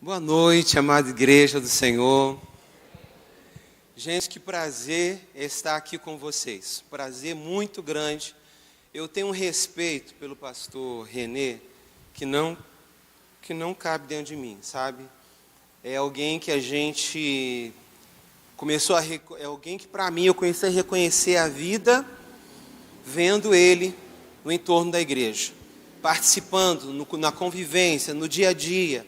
Boa noite, amada igreja do Senhor. Gente, que prazer estar aqui com vocês. Prazer muito grande. Eu tenho um respeito pelo pastor Renê que não cabe dentro de mim, sabe? É alguém que a gente é alguém que para mim eu comecei a reconhecer a vida vendo ele no entorno da igreja, participando na convivência, no dia a dia,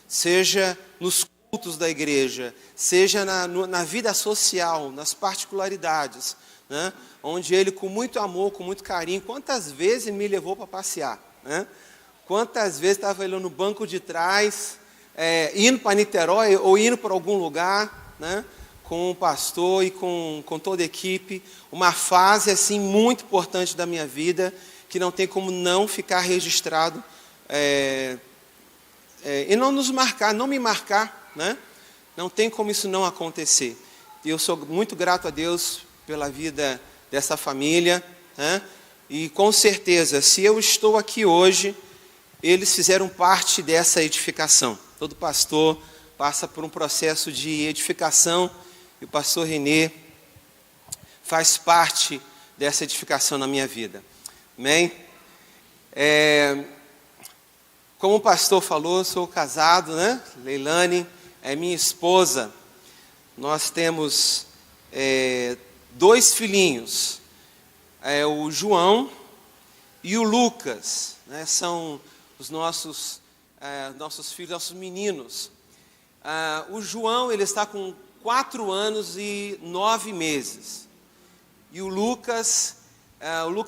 seja nos cultos da igreja, seja na vida social, nas particularidades, né? Onde ele, com muito amor, com muito carinho, quantas vezes me levou para passear, né? Quantas vezes estava ele no banco de trás, indo para Niterói ou indo para algum lugar, né? Com o pastor e com toda a equipe, uma fase assim muito importante da minha vida, que não tem como não ficar registrado, e não me marcar, né? Não tem como isso não acontecer. E eu sou muito grato a Deus pela vida dessa família, né? E com certeza, se eu estou aqui hoje, eles fizeram parte dessa edificação. Todo pastor passa por um processo de edificação, e o pastor Renê faz parte dessa edificação na minha vida. Amém? Como o pastor falou, eu sou casado, né? Leilane é minha esposa. Nós temos 2 filhinhos, o João e o Lucas, né? São os nossos filhos, nossos meninos. O João, ele está com 4 anos e 9 meses. E o Lucas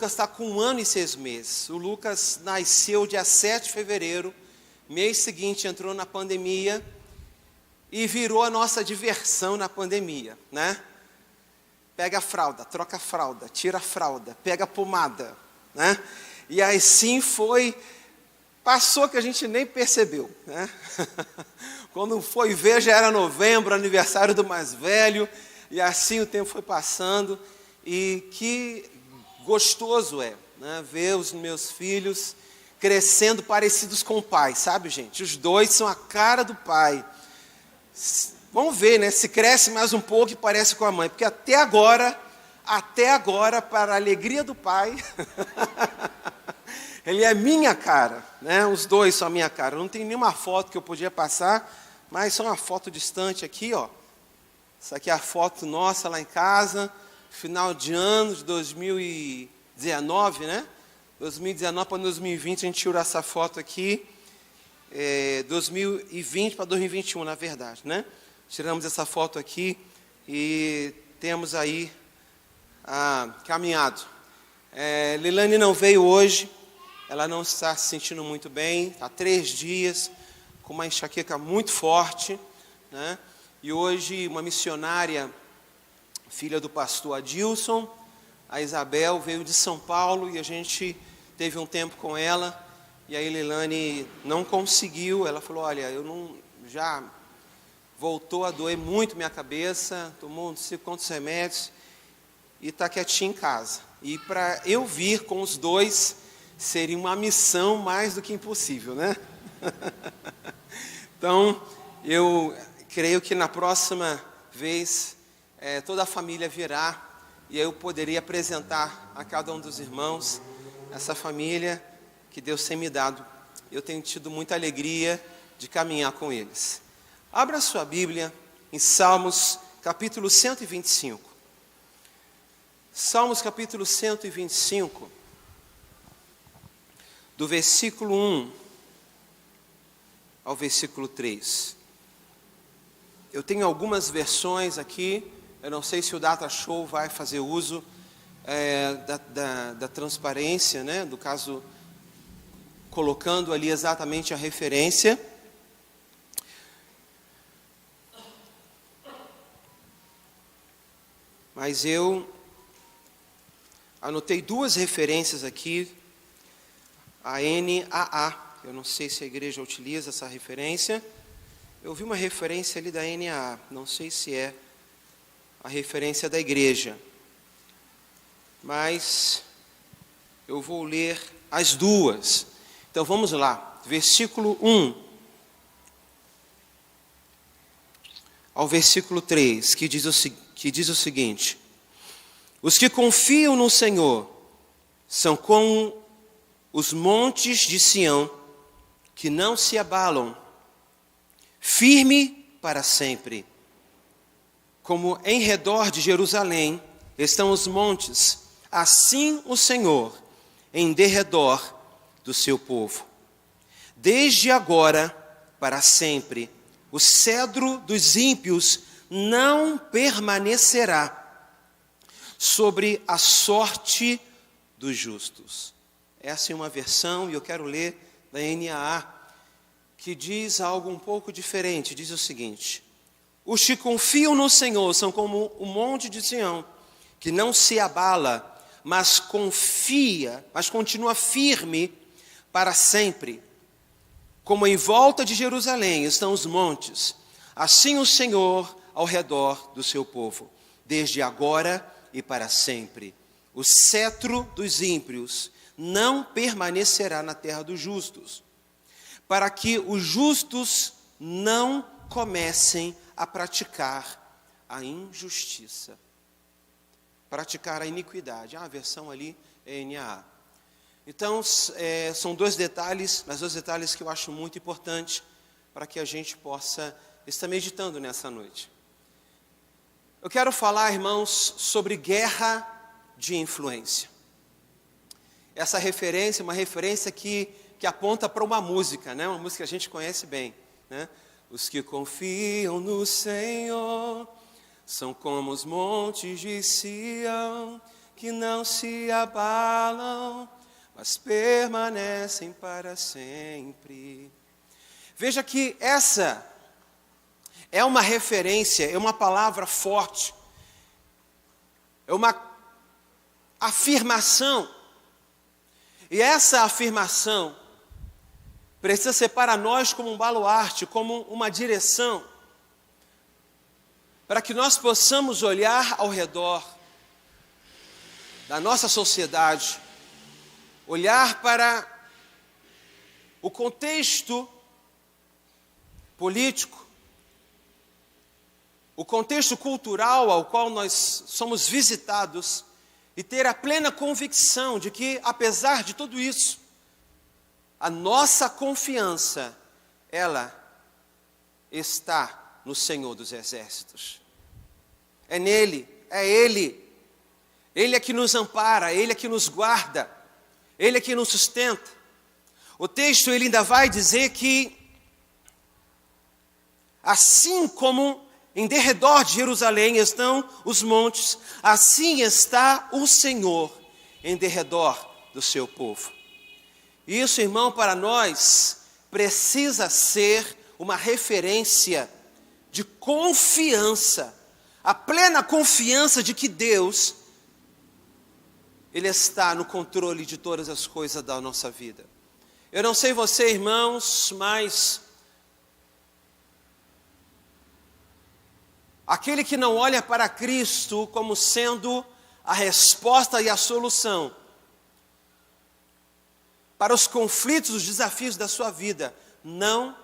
está com 1 ano e 6 meses. O Lucas nasceu dia 7 de fevereiro, mês seguinte entrou na pandemia e virou a nossa diversão na pandemia, né? Pega a fralda, troca a fralda, tira a fralda, pega a pomada, né? E assim foi, passou que a gente nem percebeu, né? Quando foi ver já era novembro, aniversário do mais velho, e assim o tempo foi passando, e que gostoso né, ver os meus filhos crescendo parecidos com o pai, sabe, gente? Os 2 são a cara do pai. Vamos ver, né? Se cresce mais um pouco e parece com a mãe, porque até agora, para a alegria do pai, ele é minha cara, né? Os 2 são a minha cara. Não tem nenhuma foto que eu podia passar, mas só uma foto distante aqui, ó. Essa aqui é a foto nossa lá em casa. Final de ano de 2019, né? 2019 para 2020, a gente tirou essa foto aqui. 2020 para 2021, na verdade, né? Tiramos essa foto aqui e temos aí caminhado. Leilane não veio hoje, ela não está se sentindo muito bem, está há 3 dias, com uma enxaqueca muito forte, né? E hoje uma missionária, filha do pastor Adilson, a Isabel, veio de São Paulo e a gente teve um tempo com ela, e a Leilane não conseguiu, ela falou, olha, já voltou a doer muito minha cabeça, tomou não sei quantos remédios, e está quietinha em casa. E para eu vir com os 2, seria uma missão mais do que impossível, né? Então, eu creio que na próxima vez, toda a família virá, e eu poderia apresentar a cada um dos irmãos essa família que Deus tem me dado. Eu tenho tido muita alegria de caminhar com eles. Abra sua Bíblia em Salmos capítulo 125. Salmos capítulo 125, do versículo 1 ao versículo 3. Eu tenho algumas versões aqui. Eu não sei se o Data Show vai fazer uso da transparência, né? Do caso, colocando ali exatamente a referência. Mas eu anotei 2 referências aqui, a NAA. Eu não sei se a igreja utiliza essa referência. Eu vi uma referência ali da NAA, não sei se é a referência da igreja, mas eu vou ler as 2. Então vamos lá, versículo 1. ao versículo 3, que diz o seguinte: os que confiam no Senhor são como os montes de Sião, que não se abalam, firme para sempre. Como em redor de Jerusalém estão os montes, assim o Senhor em derredor do seu povo. Desde agora para sempre, o cedro dos ímpios não permanecerá sobre a sorte dos justos. Essa é uma versão, e eu quero ler da NAA, que diz algo um pouco diferente. Diz o seguinte: os que confiam no Senhor são como o monte de Sião, que não se abala, mas continua firme para sempre. Como em volta de Jerusalém estão os montes, assim o Senhor ao redor do seu povo, desde agora e para sempre. O cetro dos ímpios não permanecerá na terra dos justos, para que os justos não comecem a praticar a injustiça, praticar a iniquidade. A versão ali é NAA. Então, são dois detalhes, mas dois detalhes que eu acho muito importantes para que a gente possa estar meditando nessa noite. Eu quero falar, irmãos, sobre guerra de influência. Essa referência é uma referência que aponta para uma música, né? Uma música que a gente conhece bem, né? Os que confiam no Senhor são como os montes de Sião, que não se abalam, mas permanecem para sempre. Veja que essa é uma referência, é uma palavra forte, é uma afirmação. E essa afirmação precisa ser para nós como um baluarte, como uma direção, para que nós possamos olhar ao redor da nossa sociedade, olhar para o contexto político, o contexto cultural ao qual nós somos visitados e ter a plena convicção de que, apesar de tudo isso, a nossa confiança, ela está no Senhor dos Exércitos. É nele, é Ele. Ele é que nos ampara, Ele é que nos guarda, Ele é que nos sustenta. O texto ele ainda vai dizer que, assim como em derredor de Jerusalém estão os montes, assim está o Senhor em derredor do seu povo. Isso, irmão, para nós precisa ser uma referência de confiança, a plena confiança de que Deus, Ele está no controle de todas as coisas da nossa vida. Eu não sei você, irmãos, mas aquele que não olha para Cristo como sendo a resposta e a solução para os conflitos, os desafios da sua vida, não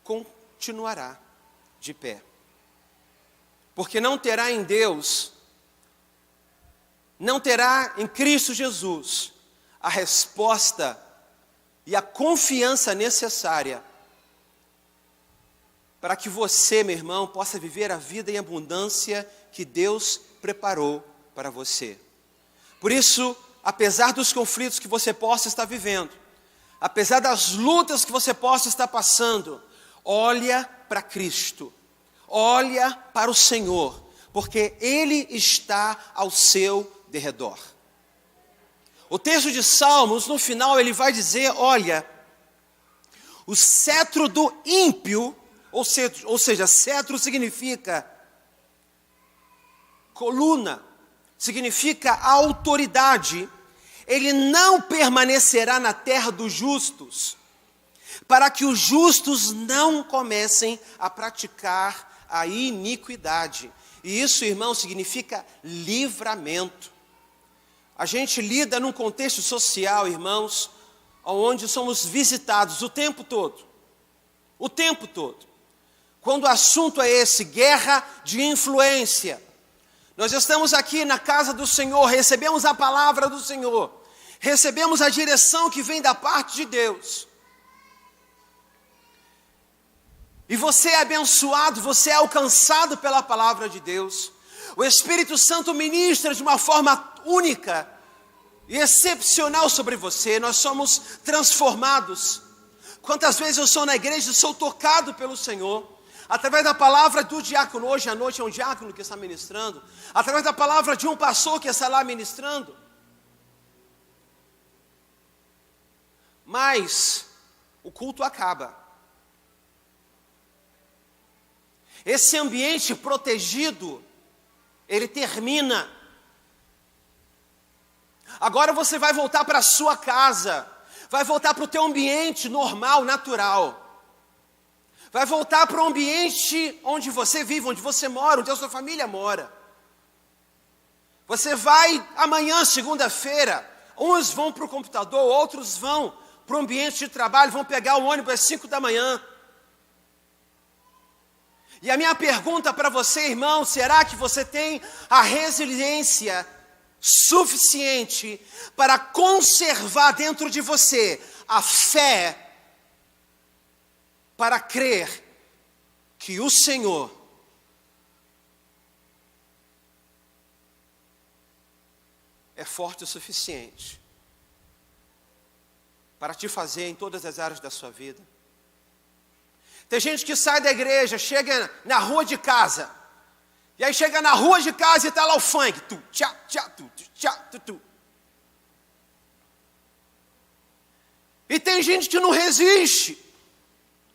continuará de pé. Porque não terá em Deus, não terá em Cristo Jesus a resposta e a confiança necessária para que você, meu irmão, possa viver a vida em abundância que Deus preparou para você. Por isso, apesar dos conflitos que você possa estar vivendo, apesar das lutas que você possa estar passando, olha para Cristo, olha para o Senhor, porque Ele está ao seu derredor. O texto de Salmos, no final, ele vai dizer, olha, o cetro do ímpio, ou seja, cetro significa coluna, significa autoridade, ele não permanecerá na terra dos justos, para que os justos não comecem a praticar a iniquidade. E isso, irmão, significa livramento. A gente lida num contexto social, irmãos, onde somos visitados o tempo todo. O tempo todo. quando o assunto é esse, guerra de influência. Nós estamos aqui na casa do Senhor, recebemos a palavra do Senhor, recebemos a direção que vem da parte de Deus. E você é abençoado, você é alcançado pela palavra de Deus. O Espírito Santo ministra de uma forma única e excepcional sobre você. Nós somos transformados. Quantas vezes eu sou na igreja e sou tocado pelo Senhor, através da palavra do diácono. Hoje à noite é um diácono que está ministrando, através da palavra de um pastor que está lá ministrando. Mas o culto acaba. Esse ambiente protegido, ele termina. Agora você vai voltar para a sua casa, vai voltar para o teu ambiente normal, natural. Vai voltar para o ambiente onde você vive, onde você mora, onde a sua família mora. Você vai amanhã, segunda-feira, uns vão para o computador, outros vão para o ambiente de trabalho, vão pegar o ônibus às 5 da manhã. E a minha pergunta para você, irmão, será que você tem a resiliência suficiente para conservar dentro de você a fé para crer que o Senhor é forte o suficiente para te fazer em todas as áreas da sua vida? Tem gente que sai da igreja, chega na rua de casa, e aí chega na rua de casa e está lá o funk, tu, tchá, tchá, tu, tchá, tu. E tem gente que não resiste,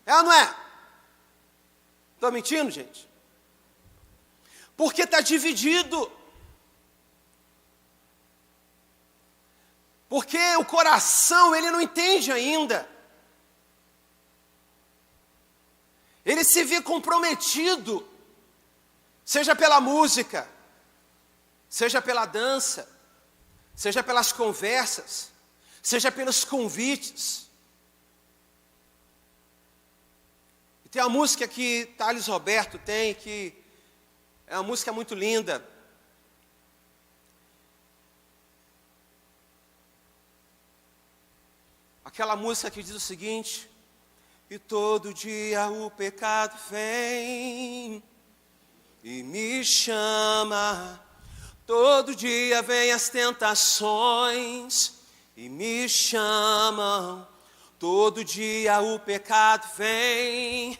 é ou não é? Estou mentindo, gente? Porque está dividido. Porque o coração, ele não entende ainda. Ele se vê comprometido, seja pela música, seja pela dança, seja pelas conversas, seja pelos convites. E tem uma música que Thales Roberto tem, que é uma música muito linda. Aquela música que diz o seguinte: e todo dia o pecado vem e me chama, todo dia vem as tentações e me chamam, todo dia o pecado vem,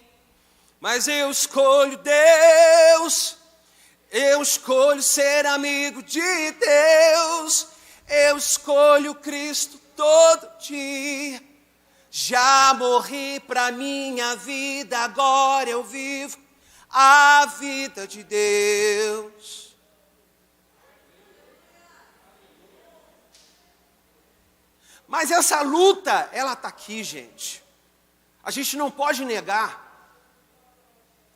mas eu escolho Deus, eu escolho ser amigo de Deus, eu escolho Cristo todo dia. Já morri para minha vida, agora eu vivo a vida de Deus. Mas essa luta, ela está aqui, gente. A gente não pode negar.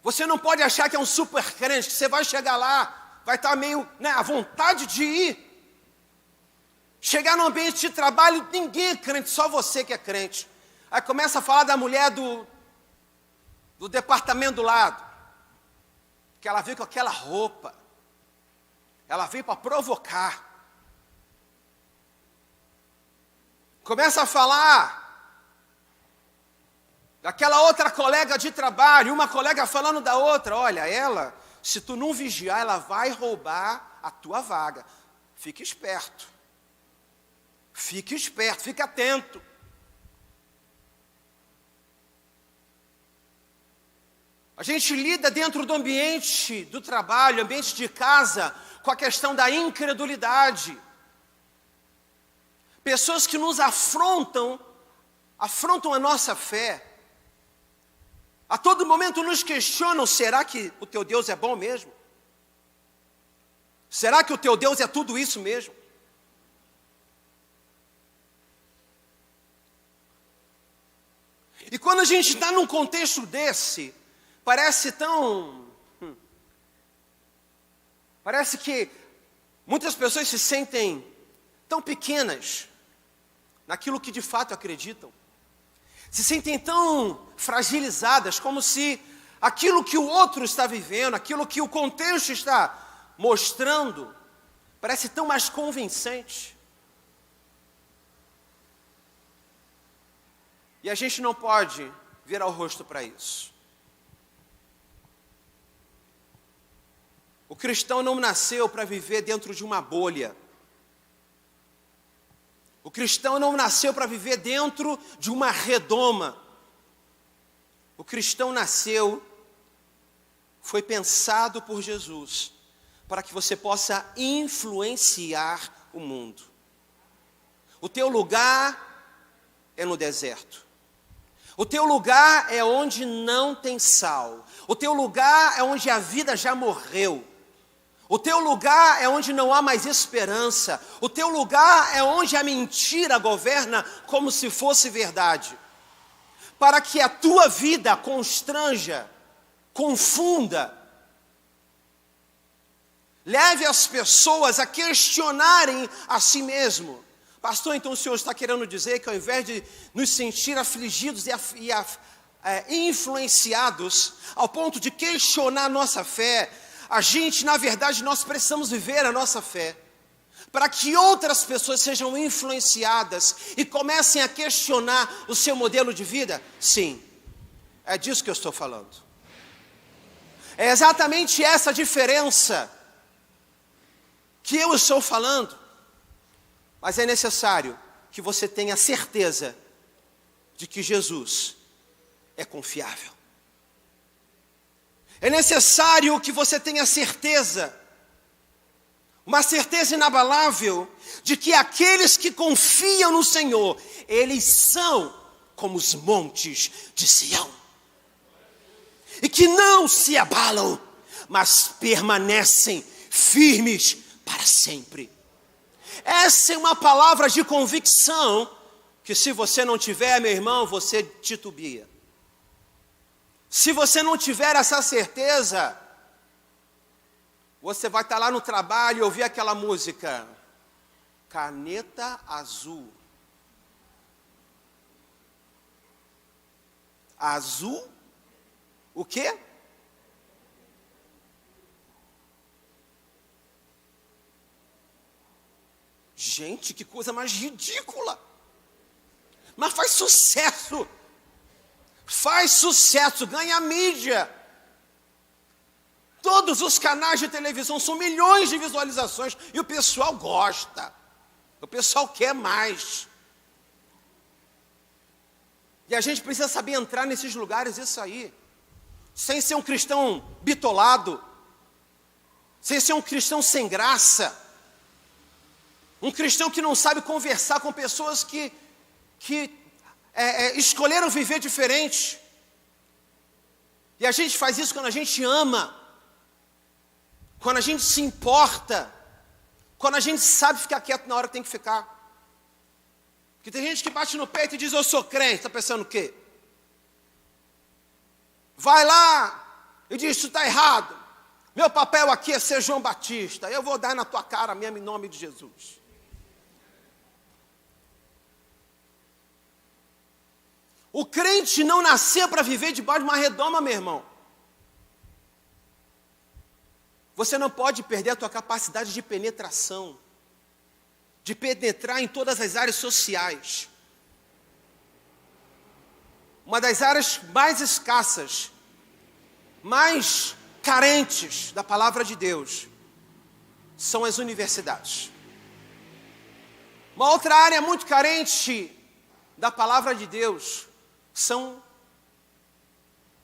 Você não pode achar que é um super crente, que você vai chegar lá, vai estar meio, à vontade de ir. Chegar no ambiente de trabalho, ninguém é crente, só você que é crente. Aí começa a falar da mulher do departamento do lado, que ela veio com aquela roupa, ela veio para provocar. Começa a falar daquela outra colega de trabalho, uma colega falando da outra: olha, ela, se tu não vigiar, ela vai roubar a tua vaga. Fique esperto, fique atento. A gente lida dentro do ambiente do trabalho, ambiente de casa, com a questão da incredulidade. Pessoas que nos afrontam a nossa fé. A todo momento nos questionam: será que o teu Deus é bom mesmo? Será que o teu Deus é tudo isso mesmo? E quando a gente está num contexto desse, parece que muitas pessoas se sentem tão pequenas naquilo que de fato acreditam. Se sentem tão fragilizadas, como se aquilo que o outro está vivendo, aquilo que o contexto está mostrando, parece tão mais convincente. E a gente não pode virar o rosto para isso. O cristão não nasceu para viver dentro de uma bolha. O cristão não nasceu para viver dentro de uma redoma. O cristão nasceu, foi pensado por Jesus, para que você possa influenciar o mundo. O teu lugar é no deserto. O teu lugar é onde não tem sal. O teu lugar é onde a vida já morreu. O teu lugar é onde não há mais esperança. O teu lugar é onde a mentira governa como se fosse verdade. Para que a tua vida constranja, confunda, leve as pessoas a questionarem a si mesmo. Pastor, então o senhor está querendo dizer que ao invés de nos sentir afligidos e influenciados ao ponto de questionar a nossa fé, a gente, na verdade, nós precisamos viver a nossa fé, para que outras pessoas sejam influenciadas e comecem a questionar o seu modelo de vida? Sim, é disso que eu estou falando. É exatamente essa diferença que eu estou falando. Mas é necessário que você tenha certeza de que Jesus é confiável. É necessário que você tenha certeza, uma certeza inabalável, de que aqueles que confiam no Senhor, eles são como os montes de Sião. E que não se abalam, mas permanecem firmes para sempre. Essa é uma palavra de convicção, que se você não tiver, meu irmão, você titubia. Se você não tiver essa certeza, você vai estar lá no trabalho e ouvir aquela música, Caneta Azul. Azul? O quê? Gente, que coisa mais ridícula. Mas faz sucesso. Faz sucesso, ganha mídia. Todos os canais de televisão são milhões de visualizações e o pessoal gosta. O pessoal quer mais. E a gente precisa saber entrar nesses lugares e sair. Sem ser um cristão bitolado. Sem ser um cristão sem graça. Um cristão que não sabe conversar com pessoas que escolheram viver diferente. E a gente faz isso quando a gente ama, quando a gente se importa, quando a gente sabe ficar quieto na hora que tem que ficar. Porque tem gente que bate no peito e diz, eu sou crente, está pensando o quê? Vai lá e diz, isso está errado. Meu papel aqui é ser João Batista, eu vou dar na tua cara mesmo em nome de Jesus. O crente não nasceu para viver debaixo de uma redoma, meu irmão. Você não pode perder a tua capacidade de penetração, de penetrar em todas as áreas sociais. Uma das áreas mais escassas, mais carentes da palavra de Deus, são as universidades. Uma outra área muito carente da palavra de Deus são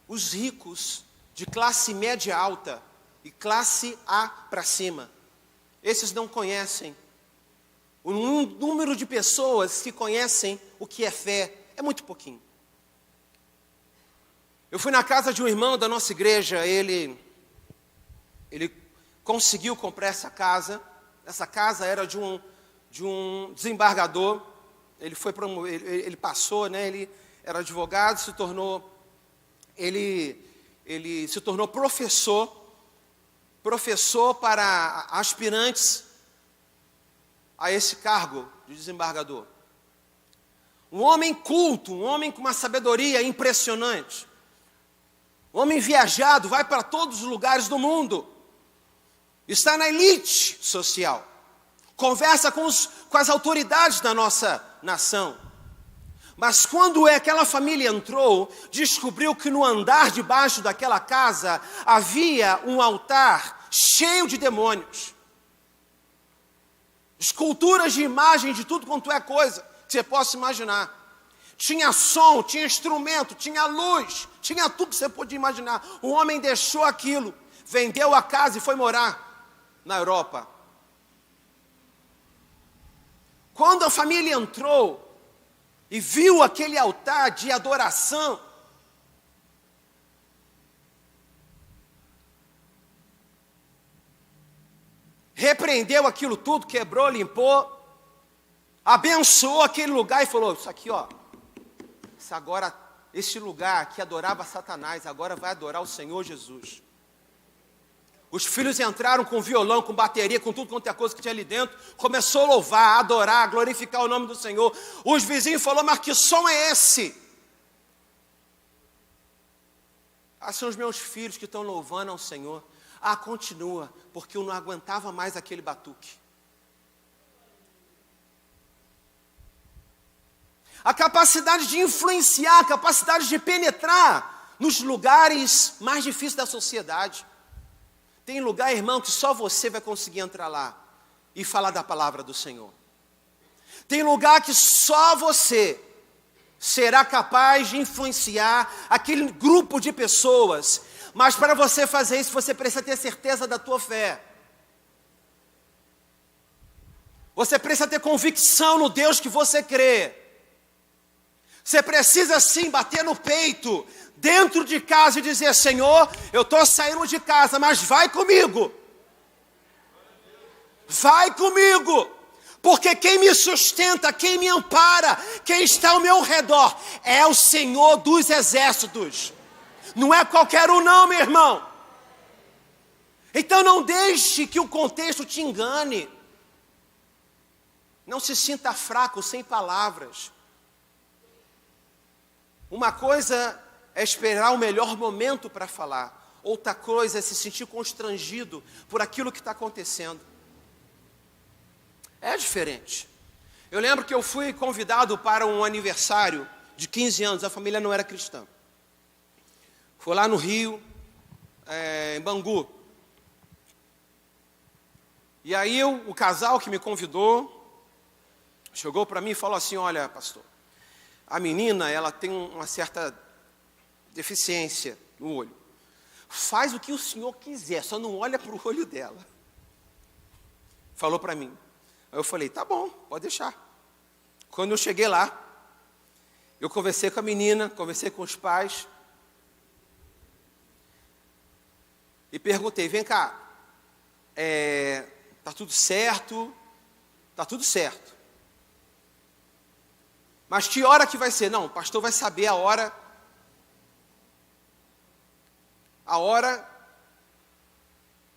os ricos de classe média alta e classe A para cima. Esses não conhecem. O número de pessoas que conhecem o que é fé é muito pouquinho. Eu fui na casa de um irmão da nossa igreja, ele conseguiu comprar essa casa. Essa casa era de um desembargador. Ele passou, né? Ele era advogado, ele se tornou professor para aspirantes a esse cargo de desembargador. Um homem culto, um homem com uma sabedoria impressionante. Homem viajado, vai para todos os lugares do mundo. Está na elite social. Conversa com as autoridades da nossa nação. Mas quando aquela família entrou, descobriu que no andar debaixo daquela casa havia um altar cheio de demônios. Esculturas de imagem de tudo quanto é coisa que você possa imaginar. Tinha som, tinha instrumento, tinha luz, tinha tudo que você podia imaginar. O homem deixou aquilo, vendeu a casa e foi morar na Europa. Quando a família entrou e viu aquele altar de adoração, repreendeu aquilo tudo, quebrou, limpou, abençoou aquele lugar e falou, isso aqui, ó, esse lugar que adorava Satanás, agora vai adorar o Senhor Jesus. Os filhos entraram com violão, com bateria, com tudo quanto é coisa que tinha ali dentro, começou a louvar, a adorar, a glorificar o nome do Senhor. Os vizinhos falaram, mas que som é esse? São os meus filhos que estão louvando ao Senhor. Continua, porque eu não aguentava mais aquele batuque. A capacidade de influenciar, a capacidade de penetrar nos lugares mais difíceis da sociedade. Tem lugar, irmão, que só você vai conseguir entrar lá e falar da palavra do Senhor. Tem lugar que só você será capaz de influenciar aquele grupo de pessoas. Mas para você fazer isso, você precisa ter certeza da tua fé. Você precisa ter convicção no Deus que você crê. Você precisa sim bater no peito, dentro de casa e dizer, Senhor, eu estou saindo de casa, mas vai comigo. Vai comigo. Porque quem me sustenta, quem me ampara, quem está ao meu redor, é o Senhor dos exércitos. Não é qualquer um não, meu irmão. Então não deixe que o contexto te engane. Não se sinta fraco, sem palavras. Uma coisa é esperar o melhor momento para falar. Outra coisa é se sentir constrangido por aquilo que está acontecendo. É diferente. Eu lembro que eu fui convidado para um aniversário de 15 anos. A família não era cristã. Foi lá no Rio, em Bangu. E aí o casal que me convidou chegou para mim e falou assim, olha, pastor, a menina, ela tem uma certa deficiência no olho. Faz o que o senhor quiser, só não olha para o olho dela. Falou para mim. Aí eu falei, tá bom, pode deixar. Quando eu cheguei lá, eu conversei com a menina, conversei com os pais. E perguntei, vem cá, tá tudo certo? Tá tudo certo. Mas que hora que vai ser? Não, o pastor vai saber a hora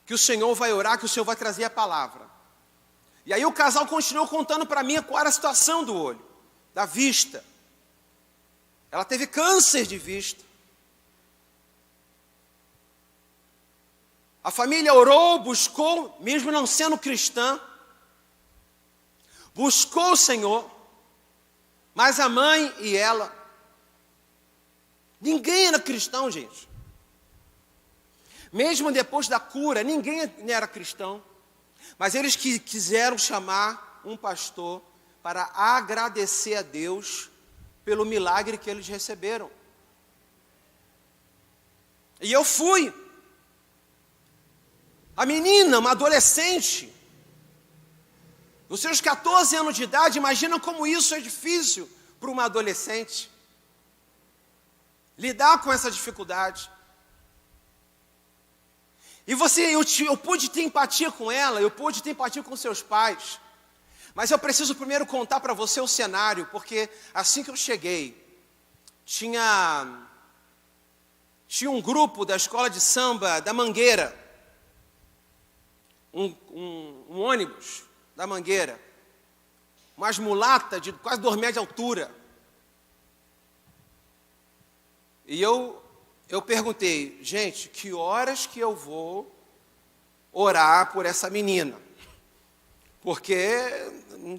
que o Senhor vai orar, que o Senhor vai trazer a palavra. E aí o casal continuou contando para mim qual era a situação do olho, da vista. Ela teve câncer de vista. A família orou, buscou, mesmo não sendo cristã, buscou o Senhor, mas a mãe e ela, ninguém era cristão, gente. Mesmo depois da cura, ninguém era cristão. Mas eles quiseram chamar um pastor para agradecer a Deus pelo milagre que eles receberam. E eu fui. A menina, uma adolescente, nos seus 14 anos de idade, imagina como isso é difícil para uma adolescente. Lidar com essa dificuldade. E eu pude ter empatia com ela, eu pude ter empatia com seus pais. Mas eu preciso primeiro contar para você o cenário, porque assim que eu cheguei, tinha um grupo da escola de samba da Mangueira, um ônibus da Mangueira, umas mulatas de quase 2 metros de altura. E eu eu perguntei, gente, que horas que eu vou orar por essa menina? Porque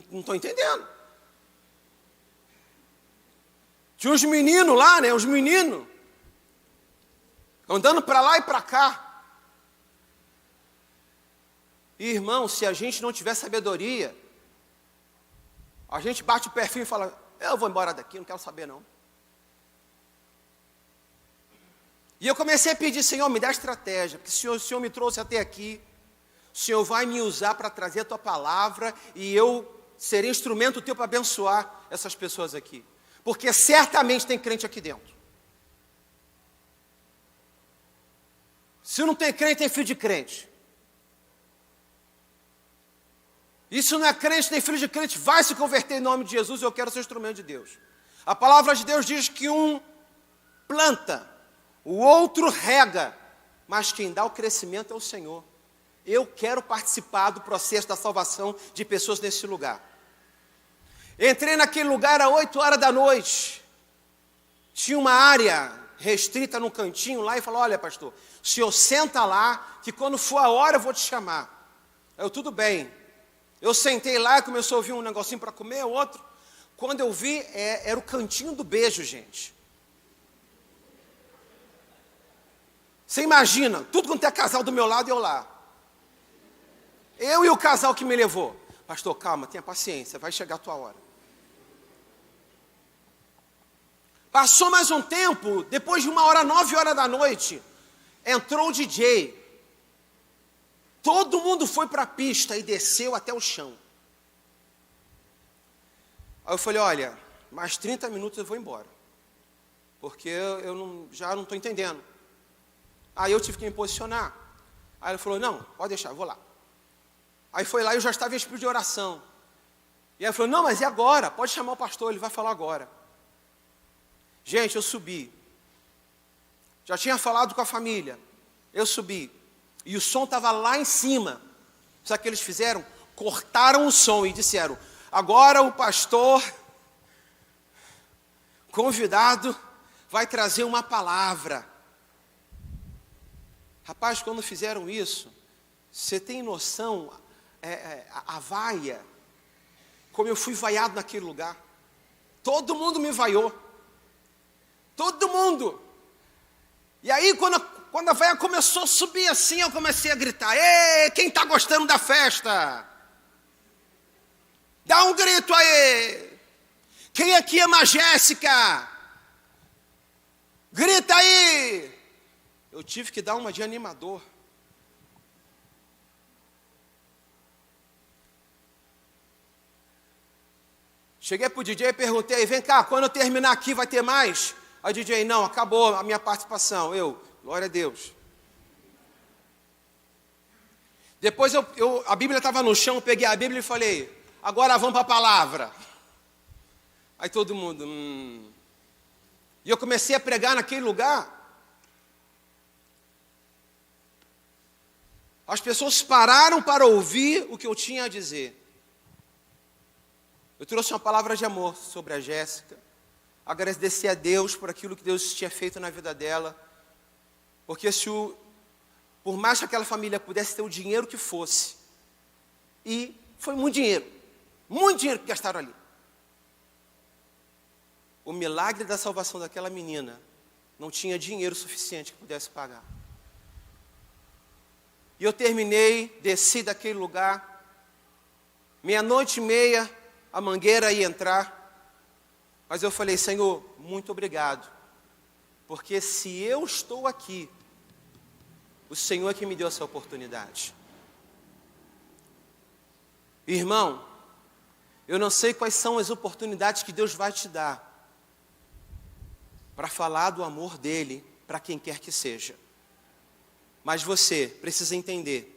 não estou entendendo. Tinha uns meninos lá, né? Uns meninos andando para lá e para cá. E, irmão, se a gente não tiver sabedoria, a gente bate o perfil e fala, eu vou embora daqui, não quero saber não. E eu comecei a pedir, Senhor, me dá estratégia, porque o Senhor me trouxe até aqui, o Senhor vai me usar para trazer a Tua palavra, e eu serei instrumento Teu para abençoar essas pessoas aqui. Porque certamente tem crente aqui dentro. Se não tem crente, tem filho de crente. E se não é crente, tem filho de crente, vai se converter em nome de Jesus, eu quero ser instrumento de Deus. A palavra de Deus diz que um planta, o outro rega, mas quem dá o crescimento é o Senhor. Eu quero participar do processo da salvação de pessoas nesse lugar. Entrei naquele lugar às 8 horas da noite. Tinha uma área restrita no cantinho lá e falou, olha pastor, o senhor senta lá, que quando for a hora eu vou te chamar. Eu, tudo bem. Eu sentei lá, começou a ouvir um negocinho para comer, outro. Quando eu vi, era o cantinho do beijo, gente. Você imagina, tudo quanto é casal do meu lado e eu lá. Eu e o casal que me levou. Pastor, calma, tenha paciência, vai chegar a tua hora. Passou mais um tempo, depois de 1h, 9 horas da noite, entrou o DJ. Todo mundo foi para a pista e desceu até o chão. Aí eu falei, olha, mais 30 minutos eu vou embora. Porque já não estou entendendo. Aí eu tive que me posicionar. Aí ele falou, não, pode deixar, eu vou lá. Aí foi lá e eu já estava em espírito de oração. E aí ele falou, não, mas e agora? Pode chamar o pastor, ele vai falar agora. Gente, eu subi. Já tinha falado com a família. Eu subi. E o som estava lá em cima. Sabe o que eles fizeram? Cortaram o som e disseram, agora o pastor convidado vai trazer uma palavra. Rapaz, quando fizeram isso, você tem noção, a vaia, como eu fui vaiado naquele lugar. Todo mundo me vaiou. Todo mundo. E aí, quando a vaia começou a subir assim, eu comecei a gritar, ei, quem está gostando da festa? Dá um grito aí. Quem aqui ama a Jéssica? Grita aí. Eu tive que dar uma de animador. Cheguei para o DJ e perguntei, vem cá, quando eu terminar aqui vai ter mais? Aí o DJ, não, acabou a minha participação. Eu, glória a Deus. Depois a Bíblia estava no chão, eu peguei a Bíblia e falei, agora vamos para a palavra. Aí todo mundo, E eu comecei a pregar naquele lugar. As pessoas pararam para ouvir o que eu tinha a dizer. Eu trouxe uma palavra de amor sobre a Jéssica. Agradecer a Deus por aquilo que Deus tinha feito na vida dela. Porque por mais que aquela família pudesse ter o dinheiro que fosse, e foi muito dinheiro que gastaram ali. O milagre da salvação daquela menina não tinha dinheiro suficiente que pudesse pagar. E eu terminei, desci daquele lugar, 00:30, a mangueira ia entrar, mas eu falei, Senhor, muito obrigado, porque se eu estou aqui, o Senhor é que me deu essa oportunidade. Irmão, eu não sei quais são as oportunidades que Deus vai te dar para falar do amor dele para quem quer que seja. Mas você precisa entender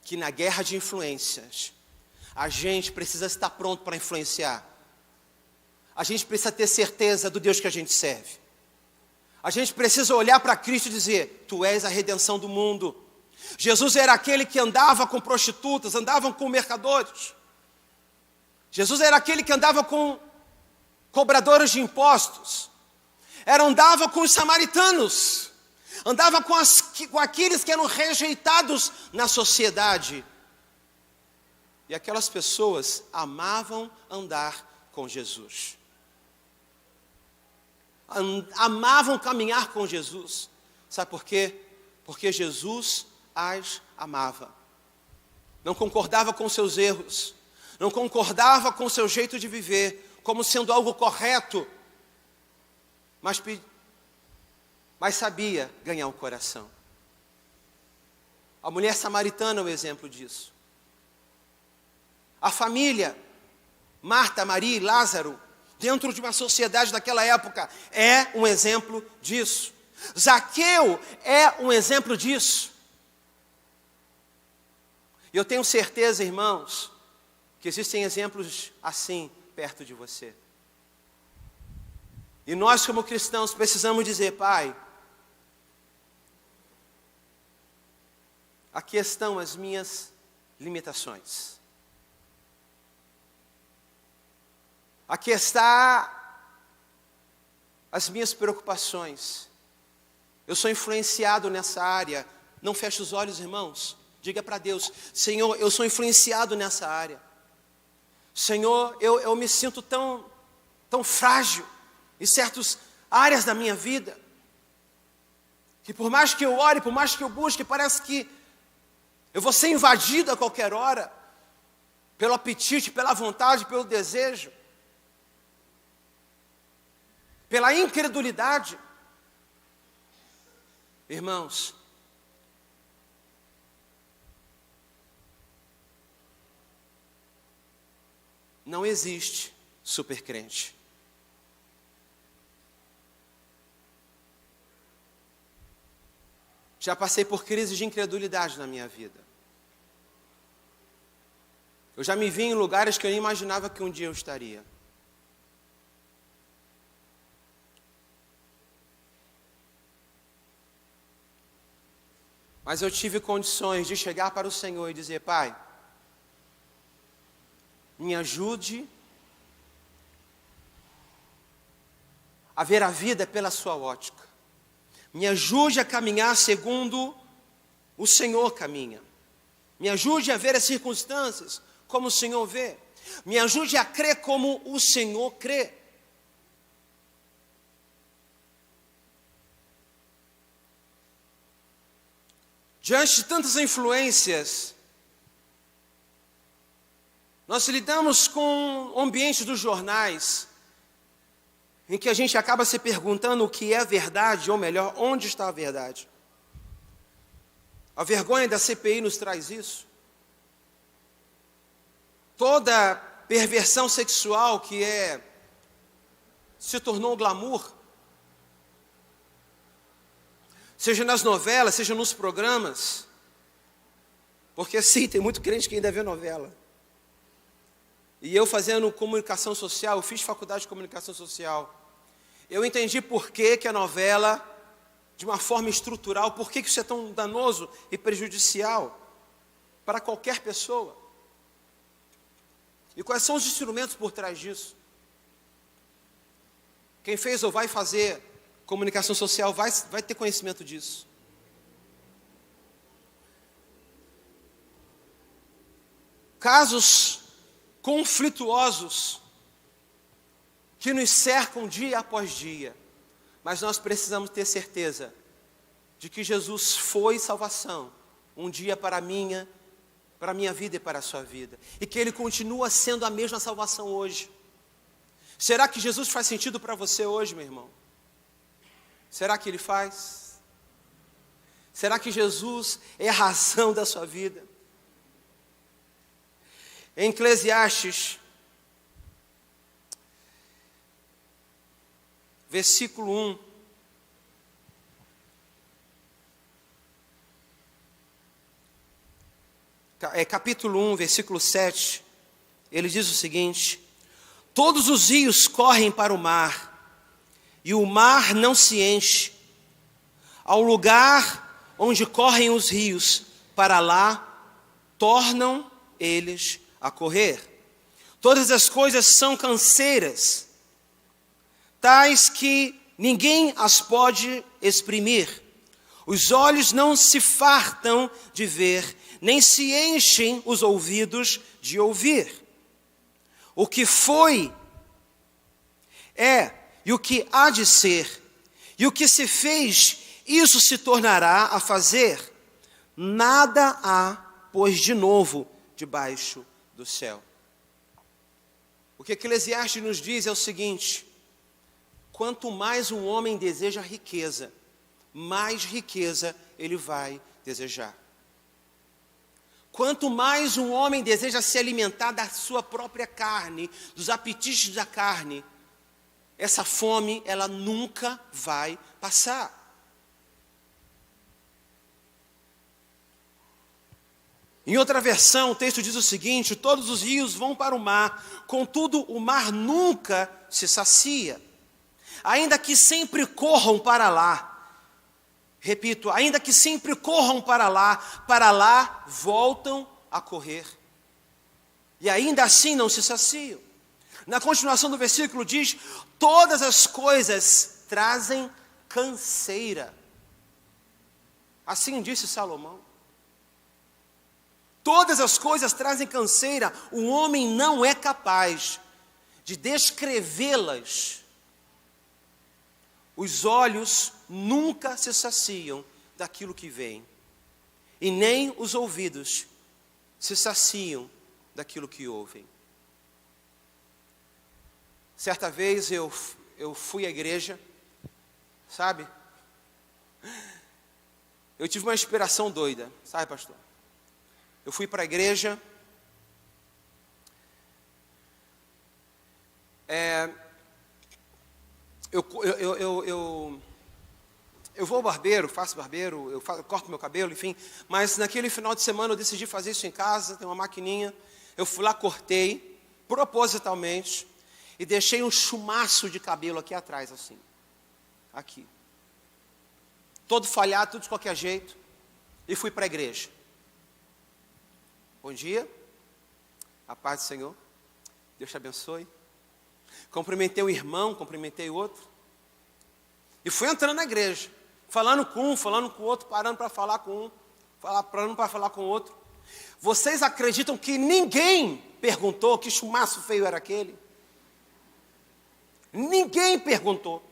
que na guerra de influências, a gente precisa estar pronto para influenciar. A gente precisa ter certeza do Deus que a gente serve. A gente precisa olhar para Cristo e dizer, tu és a redenção do mundo. Jesus era aquele que andava com prostitutas, andava com mercadores. Jesus era aquele que andava com cobradores de impostos. Andava com os samaritanos. andava com aqueles que eram rejeitados na sociedade. E aquelas pessoas amavam andar com Jesus. Amavam caminhar com Jesus. Sabe por quê? Porque Jesus as amava. Não concordava com seus erros, não concordava com seu jeito de viver, como sendo algo correto, mas sabia ganhar o coração. A mulher samaritana é o exemplo disso. A família, Marta, Maria e Lázaro, dentro de uma sociedade daquela época, é um exemplo disso. Zaqueu é um exemplo disso. E eu tenho certeza, irmãos, que existem exemplos assim perto de você. E nós, como cristãos, precisamos dizer: Pai, aqui estão as minhas limitações. Aqui está as minhas preocupações. Eu sou influenciado nessa área. Não feche os olhos, irmãos. Diga para Deus: Senhor, eu sou influenciado nessa área. Senhor, eu me sinto tão frágil em certas áreas da minha vida, que por mais que eu ore, por mais que eu busque, parece que eu vou ser invadido a qualquer hora, pelo apetite, pela vontade, pelo desejo, pela incredulidade. Irmãos, não existe supercrente. Já passei por crises de incredulidade na minha vida. Eu já me vi em lugares que eu nem imaginava que um dia eu estaria. Mas eu tive condições de chegar para o Senhor e dizer: Pai, me ajude a ver a vida pela sua ótica. Me ajude a caminhar segundo o Senhor caminha. Me ajude a ver as circunstâncias como o Senhor vê. Me ajude a crer como o Senhor crê. Diante de tantas influências, nós lidamos com o ambiente dos jornais, em que a gente acaba se perguntando o que é verdade, ou melhor, onde está a verdade. A vergonha da CPI nos traz isso. Toda perversão sexual se tornou glamour, seja nas novelas, seja nos programas, porque sim, tem muito crente que ainda vê novela. E eu fazendo comunicação social, eu fiz faculdade de comunicação social, eu entendi por que a novela, de uma forma estrutural, por que isso é tão danoso e prejudicial para qualquer pessoa. E quais são os instrumentos por trás disso? Quem fez ou vai fazer comunicação social vai ter conhecimento disso. Casos conflituosos que nos cercam dia após dia, mas nós precisamos ter certeza de que Jesus foi salvação um dia para a minha vida e para a sua vida, e que Ele continua sendo a mesma salvação hoje. Será que Jesus faz sentido para você hoje, meu irmão? Será que Ele faz? Será que Jesus é a razão da sua vida? Em Eclesiastes, capítulo 1, versículo 7, ele diz o seguinte: todos os rios correm para o mar, e o mar não se enche. Ao lugar onde correm os rios, para lá tornam eles a correr. Todas as coisas são canseiras, tais que ninguém as pode exprimir. Os olhos não se fartam de ver, nem se enchem os ouvidos de ouvir. O que foi, é, e o que há de ser, e o que se fez, isso se tornará a fazer. Nada há, pois, de novo debaixo do céu. O que Eclesiastes nos diz é o seguinte: quanto mais um homem deseja riqueza, mais riqueza ele vai desejar. Quanto mais um homem deseja se alimentar da sua própria carne, dos apetites da carne, essa fome, ela nunca vai passar. Em outra versão, o texto diz o seguinte: todos os rios vão para o mar, contudo o mar nunca se sacia. Ainda que sempre corram para lá. Repito, ainda que sempre corram para lá voltam a correr. E ainda assim não se saciam. Na continuação do versículo diz: todas as coisas trazem canseira. Assim disse Salomão. Todas as coisas trazem canseira. O homem não é capaz de descrevê-las. Os olhos nunca se saciam daquilo que vem, e nem os ouvidos se saciam daquilo que ouvem. Certa vez eu fui à igreja, sabe? Eu tive uma inspiração doida, sabe, pastor? Eu fui para a igreja, eu vou ao barbeiro, faço barbeiro, eu corto meu cabelo, enfim. Mas naquele final de semana eu decidi fazer isso em casa, tem uma maquininha. Eu fui lá, cortei, propositalmente, e deixei um chumaço de cabelo aqui atrás, assim. Aqui. Todo falhado, tudo de qualquer jeito. E fui para a igreja. Bom dia. A paz do Senhor. Deus te abençoe. Cumprimentei um irmão, cumprimentei outro. E fui entrando na igreja. Falando com um, falando com o outro, parando para falar com um, parando para falar com o outro. Vocês acreditam que ninguém perguntou que chumaço feio era aquele? Ninguém perguntou.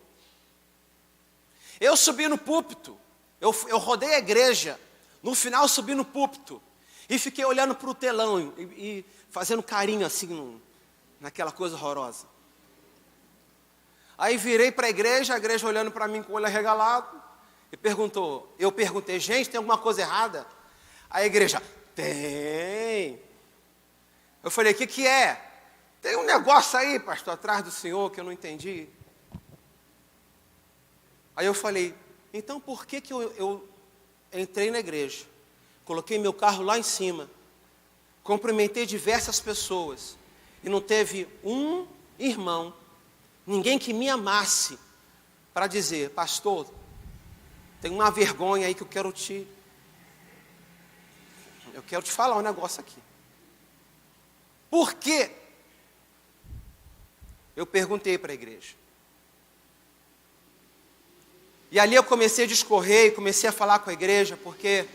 Eu subi no púlpito, eu rodei a igreja, no final subi no púlpito e fiquei olhando para o telão e fazendo carinho assim naquela coisa horrorosa. Aí virei para a igreja olhando para mim com o olho arregalado e perguntou. Eu perguntei: gente, tem alguma coisa errada? A igreja: tem. Eu falei: o que é? Tem um negócio aí, pastor, atrás do senhor que eu não entendi. Aí eu falei: então por que eu entrei na igreja, coloquei meu carro lá em cima, cumprimentei diversas pessoas e não teve um irmão, ninguém que me amasse para dizer: pastor, tem uma vergonha aí que eu quero te falar um negócio aqui. Por quê? Eu perguntei para a igreja. E ali eu comecei a discorrer e comecei a falar com a igreja, porque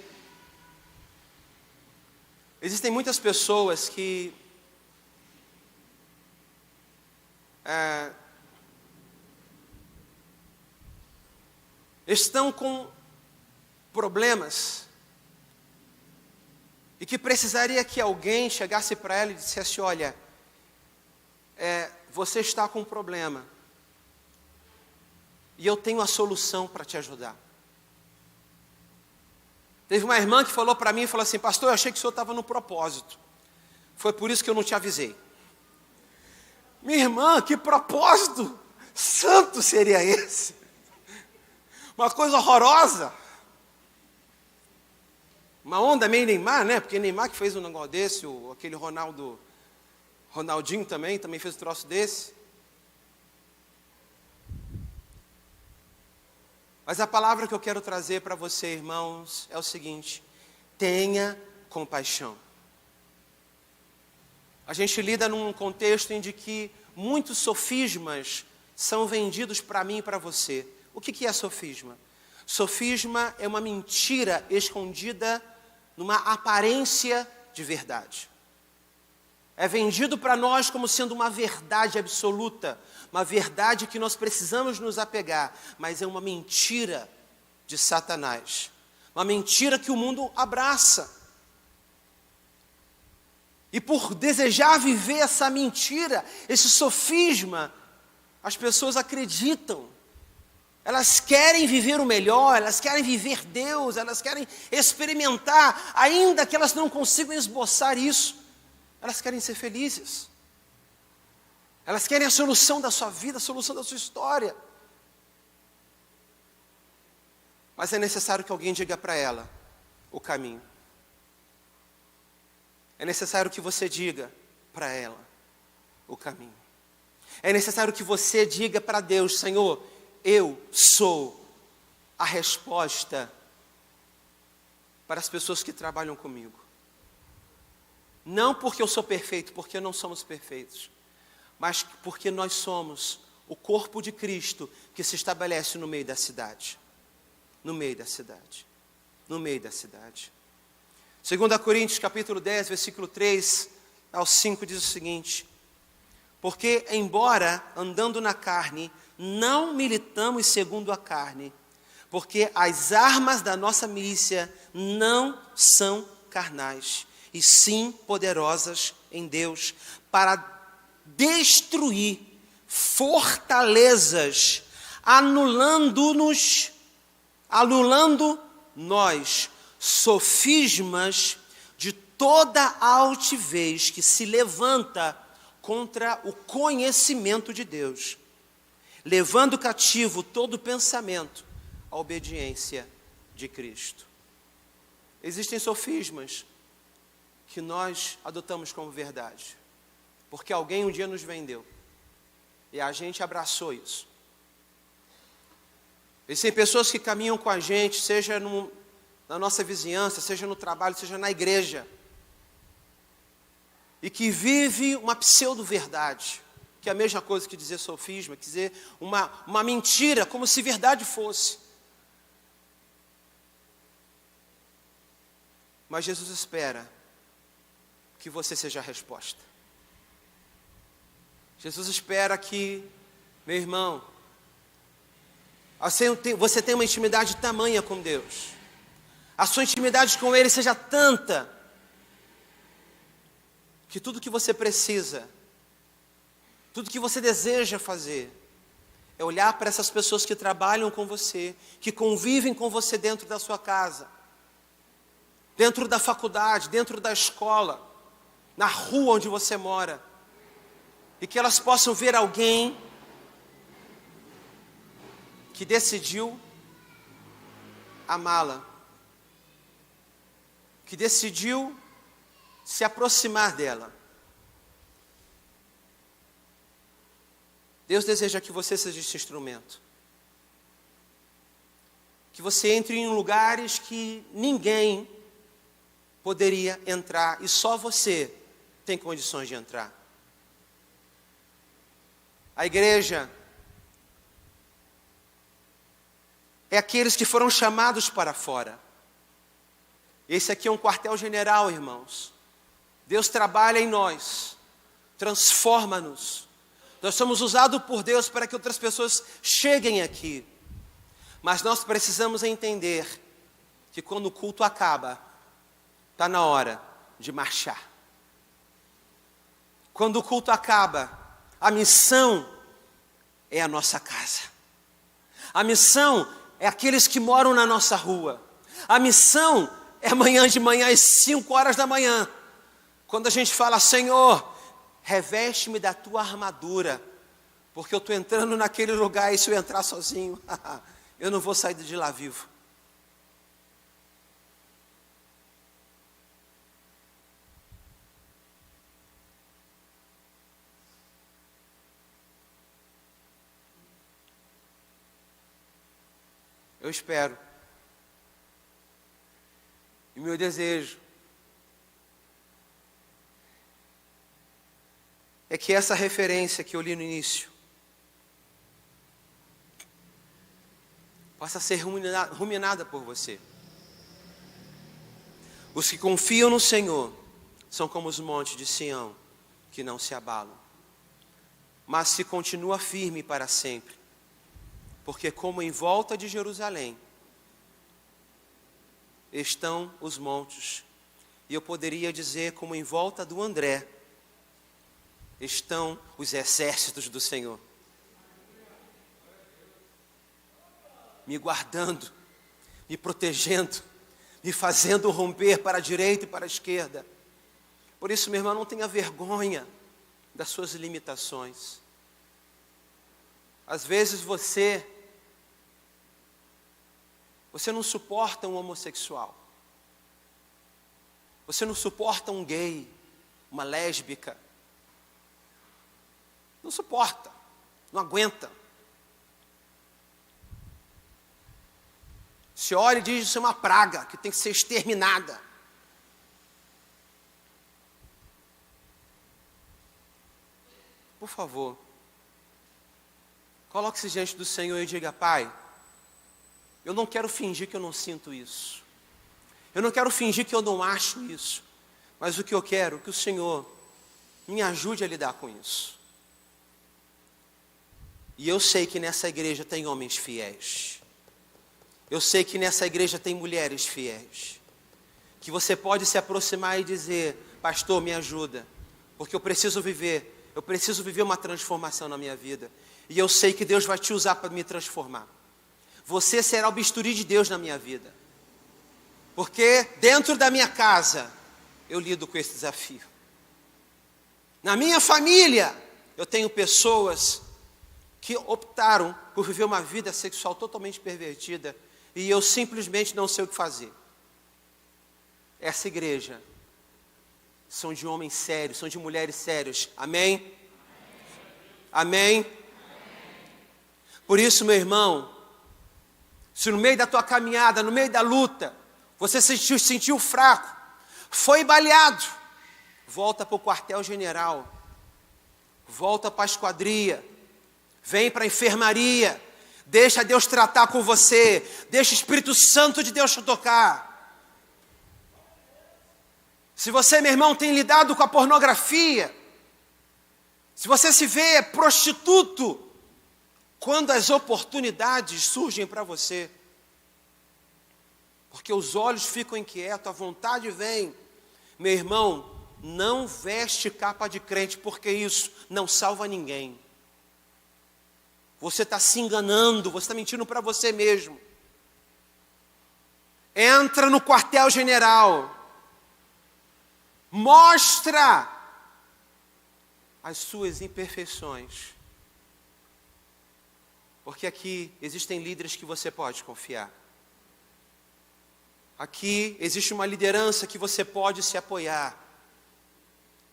existem muitas pessoas que estão com problemas e que precisaria que alguém chegasse para ela e dissesse: olha, você está com um problema e eu tenho a solução para te ajudar. Teve uma irmã que falou para mim e falou assim: pastor, eu achei que o senhor estava no propósito, foi por isso que eu não te avisei. Minha irmã, que propósito santo seria esse? Uma coisa horrorosa. Uma onda meio Neymar, né? Porque Neymar que fez um negócio desse, aquele Ronaldinho também fez um troço desse. Mas a palavra que eu quero trazer para você, irmãos, é o seguinte: tenha compaixão. A gente lida num contexto em que muitos sofismas são vendidos para mim e para você. O que é sofisma? Sofisma é uma mentira escondida numa aparência de verdade. É vendido para nós como sendo uma verdade absoluta, uma verdade que nós precisamos nos apegar, mas é uma mentira de Satanás. Uma mentira que o mundo abraça. E por desejar viver essa mentira, esse sofisma, as pessoas acreditam. Elas querem viver o melhor, elas querem viver Deus, elas querem experimentar, ainda que elas não consigam esboçar isso. Elas querem ser felizes. Elas querem a solução da sua vida, a solução da sua história. Mas é necessário que alguém diga para ela o caminho. É necessário que você diga para ela o caminho. É necessário que você diga para Deus: Senhor, eu sou a resposta para as pessoas que trabalham comigo. Não porque eu sou perfeito, porque não somos perfeitos, mas porque nós somos o corpo de Cristo que se estabelece no meio da cidade. No meio da cidade. No meio da cidade. 2 Coríntios capítulo 10, versículo 3 ao 5 diz o seguinte: porque, embora andando na carne, não militamos segundo a carne, porque as armas da nossa milícia não são carnais, e sim poderosas em Deus, para destruir fortalezas, anulando nós sofismas de toda a altivez que se levanta contra o conhecimento de Deus, levando cativo todo pensamento à obediência de Cristo. Existem sofismas que nós adotamos como verdade, porque alguém um dia nos vendeu, e a gente abraçou isso. Existem pessoas que caminham com a gente, seja na nossa vizinhança, seja no trabalho, seja na igreja, e que vive uma pseudo-verdade, que é a mesma coisa que dizer sofisma, que dizer uma mentira, como se verdade fosse. Mas Jesus espera que você seja a resposta. Jesus espera que, meu irmão, você tenha uma intimidade tamanha com Deus, a sua intimidade com Ele seja tanta, que tudo que você precisa, tudo que você deseja fazer, é olhar para essas pessoas que trabalham com você, que convivem com você dentro da sua casa, dentro da faculdade, dentro da escola, na rua onde você mora, e que elas possam ver alguém que decidiu amá-la, que decidiu se aproximar dela. Deus deseja que você seja esse instrumento, que você entre em lugares que ninguém poderia entrar, e só você tem condições de entrar. A igreja é aqueles que foram chamados para fora. Esse aqui é um quartel-general, irmãos. Deus trabalha em nós, transforma-nos. Nós somos usados por Deus para que outras pessoas cheguem aqui. Mas nós precisamos entender que quando o culto acaba, está na hora de marchar. Quando o culto acaba, a missão é a nossa casa. A missão é aqueles que moram na nossa rua. A missão é amanhã de manhã, às 5 horas da manhã, quando a gente fala: Senhor, reveste-me da tua armadura, porque eu estou entrando naquele lugar, e se eu entrar sozinho, eu não vou sair de lá vivo. Eu espero, e meu desejo é que essa referência que eu li no início, possa ser ruminada por você. Os que confiam no Senhor são como os montes de Sião, que não se abalam, mas se continua firme para sempre, porque como em volta de Jerusalém estão os montes, e eu poderia dizer como em volta do André estão os exércitos do Senhor, me guardando, me protegendo, me fazendo romper para a direita e para a esquerda. Por isso, meu irmão, não tenha vergonha das suas limitações. Às vezes você não suporta um homossexual. Você não suporta um gay, uma lésbica. Não suporta, não aguenta. Se olha e diz: isso é uma praga que tem que ser exterminada. Por favor, coloque-se diante do Senhor e diga: Pai, eu não quero fingir que eu não sinto isso. Eu não quero fingir que eu não acho isso. Mas o que eu quero é que o Senhor me ajude a lidar com isso. E eu sei que nessa igreja tem homens fiéis. Eu sei que nessa igreja tem mulheres fiéis. Que você pode se aproximar e dizer: pastor, me ajuda. Porque eu preciso viver uma transformação na minha vida. E eu sei que Deus vai te usar para me transformar. Você será o bisturi de Deus na minha vida. Porque dentro da minha casa, eu lido com esse desafio. Na minha família, eu tenho pessoas que optaram por viver uma vida sexual totalmente pervertida. E eu simplesmente não sei o que fazer. Essa igreja são de homens sérios, são de mulheres sérias. Amém? Amém? Por isso, meu irmão, se no meio da tua caminhada, no meio da luta, você se sentiu fraco, foi baleado, volta para o quartel-general, volta para a esquadria, vem para a enfermaria, deixa Deus tratar com você, deixa o Espírito Santo de Deus te tocar. Se você, meu irmão, tem lidado com a pornografia, se você se vê prostituto, quando as oportunidades surgem para você, porque os olhos ficam inquietos, a vontade vem, meu irmão, não veste capa de crente, porque isso não salva ninguém. Você está se enganando, você está mentindo para você mesmo. Entra no quartel-general, mostra as suas imperfeições, porque aqui existem líderes que você pode confiar. Aqui existe uma liderança que você pode se apoiar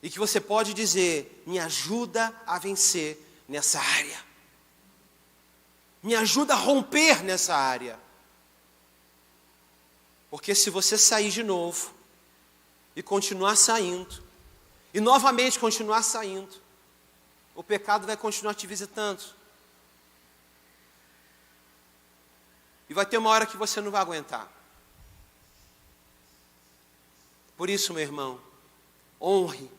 e que você pode dizer: me ajuda a vencer nessa área. Me ajuda a romper nessa área. Porque se você sair de novo e continuar saindo, e novamente continuar saindo, o pecado vai continuar te visitando. E vai ter uma hora que você não vai aguentar. Por isso, meu irmão, honre,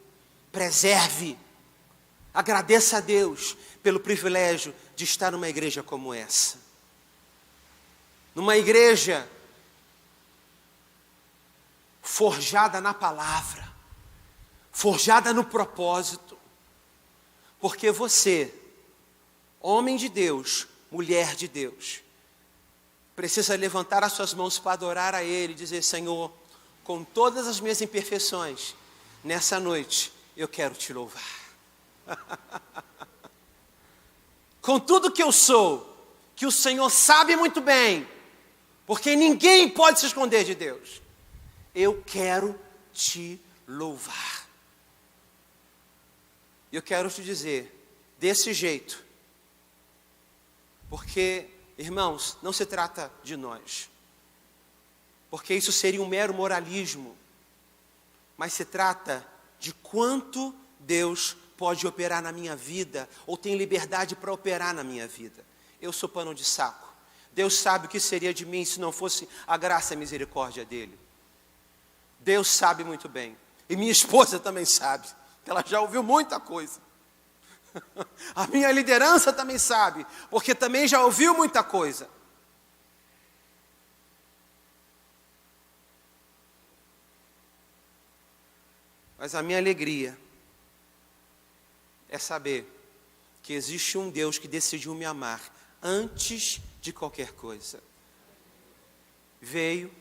preserve, agradeça a Deus pelo privilégio de estar numa igreja como essa. Numa igreja forjada na palavra, forjada no propósito. Porque você, homem de Deus, mulher de Deus, precisa levantar as suas mãos para adorar a Ele e dizer: Senhor, com todas as minhas imperfeições, nessa noite eu quero te louvar. Com tudo que eu sou, que o Senhor sabe muito bem, porque ninguém pode se esconder de Deus, eu quero te louvar. E eu quero te dizer, desse jeito, porque, irmãos, não se trata de nós, porque isso seria um mero moralismo, mas se trata de quanto Deus pode operar na minha vida, ou tem liberdade para operar na minha vida. Eu sou pano de saco. Deus sabe o que seria de mim se não fosse a graça e a misericórdia dele. Deus sabe muito bem. E minha esposa também sabe. Ela já ouviu muita coisa. A minha liderança também sabe, porque também já ouviu muita coisa. Mas a minha alegria é saber que existe um Deus que decidiu me amar antes de qualquer coisa. Veio,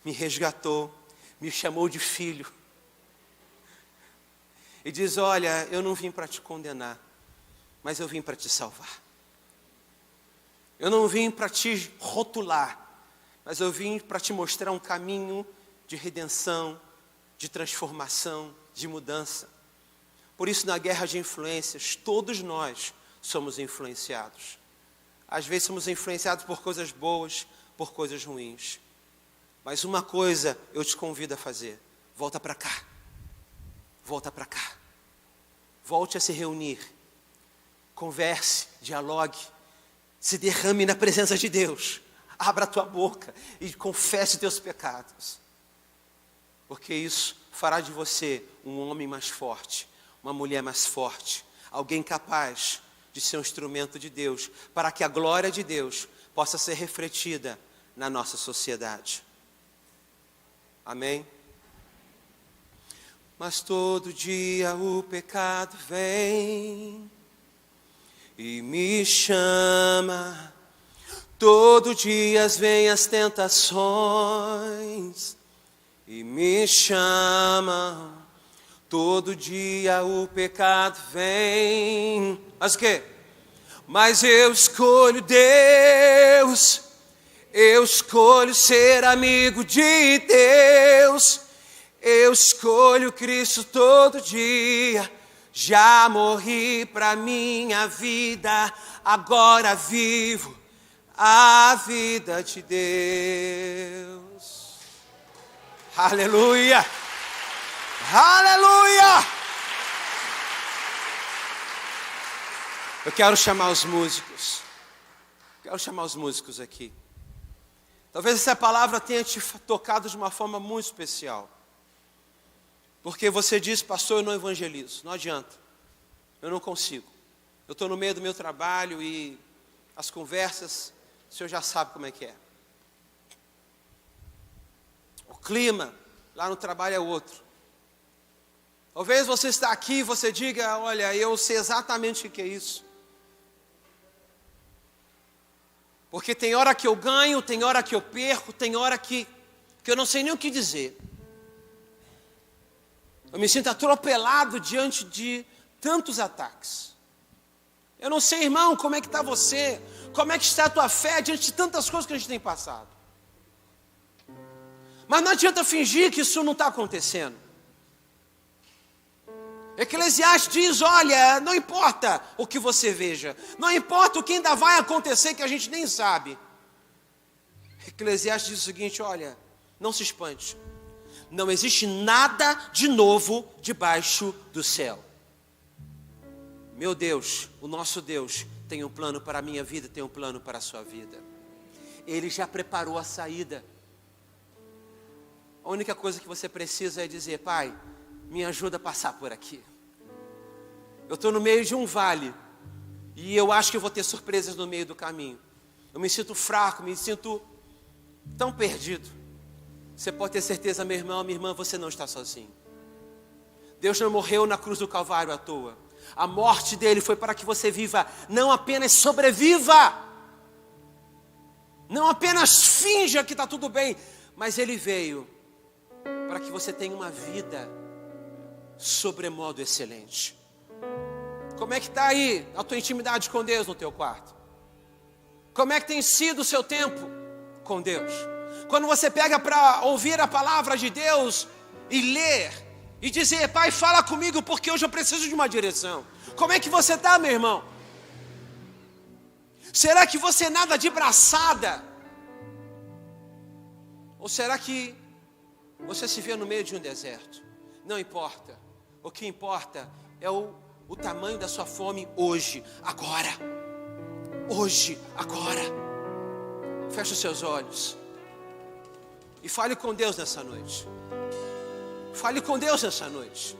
me resgatou, me chamou de filho. E diz, olha, eu não vim para te condenar, mas eu vim para te salvar. Eu não vim para te rotular, mas eu vim para te mostrar um caminho de redenção, de transformação, de mudança. Por isso, na guerra de influências, todos nós somos influenciados. Às vezes somos influenciados por coisas boas, por coisas ruins. Mas uma coisa eu te convido a fazer. Volta para cá. Volta para cá. Volte a se reunir. Converse, dialogue. Se derrame na presença de Deus. Abra a tua boca e confesse teus pecados. Porque isso fará de você um homem mais forte, uma mulher mais forte, alguém capaz de ser um instrumento de Deus, para que a glória de Deus possa ser refletida na nossa sociedade. Amém? Mas todo dia o pecado vem e me chama, todo dia vem as tentações e me chama, todo dia o pecado vem. Mas o quê? Mas eu escolho Deus, eu escolho ser amigo de Deus, eu escolho Cristo todo dia. Já morri pra minha vida, agora vivo a vida de Deus. Aleluia! Aleluia! Eu quero chamar os músicos. Quero chamar os músicos aqui. Talvez essa palavra tenha te tocado de uma forma muito especial. Porque você diz, pastor, eu não evangelizo. Não adianta. Eu não consigo. Eu estou no meio do meu trabalho e as conversas, o senhor já sabe como é que é. O clima lá no trabalho é outro. Talvez você está aqui e você diga, olha, eu sei exatamente o que é isso. Porque tem hora que eu ganho, tem hora que eu perco, tem hora que eu não sei nem o que dizer. Eu me sinto atropelado diante de tantos ataques. Eu não sei, irmão, como é que está você? Como é que está a tua fé diante de tantas coisas que a gente tem passado? Mas não adianta fingir que isso não está acontecendo. Eclesiastes diz, olha, não importa o que você veja, não importa o que ainda vai acontecer que a gente nem sabe. Eclesiastes diz o seguinte, olha, não se espante, não existe nada de novo debaixo do céu. Meu Deus, o nosso Deus tem um plano para a minha vida, tem um plano para a sua vida. Ele já preparou a saída. A única coisa que você precisa é dizer, Pai, me ajuda a passar por aqui. Eu estou no meio de um vale e eu acho que eu vou ter surpresas no meio do caminho. Eu me sinto fraco, me sinto tão perdido. Você pode ter certeza, meu irmão, minha irmã, você não está sozinho. Deus não morreu na cruz do Calvário à toa. A morte dele foi para que você viva, não apenas sobreviva, não apenas finja que está tudo bem, mas ele veio para que você tenha uma vida sobremodo excelente. Como é que está aí a tua intimidade com Deus no teu quarto? Como é que tem sido o seu tempo com Deus? Quando você pega para ouvir a palavra de Deus e ler e dizer, Pai, fala comigo porque hoje eu preciso de uma direção. Como é que você está, meu irmão? Será que você nada de braçada? Ou será que você se vê no meio de um deserto? Não importa. O que importa é o tamanho da sua fome hoje, agora. Hoje, agora. Feche os seus olhos e fale com Deus nessa noite. Fale com Deus nessa noite.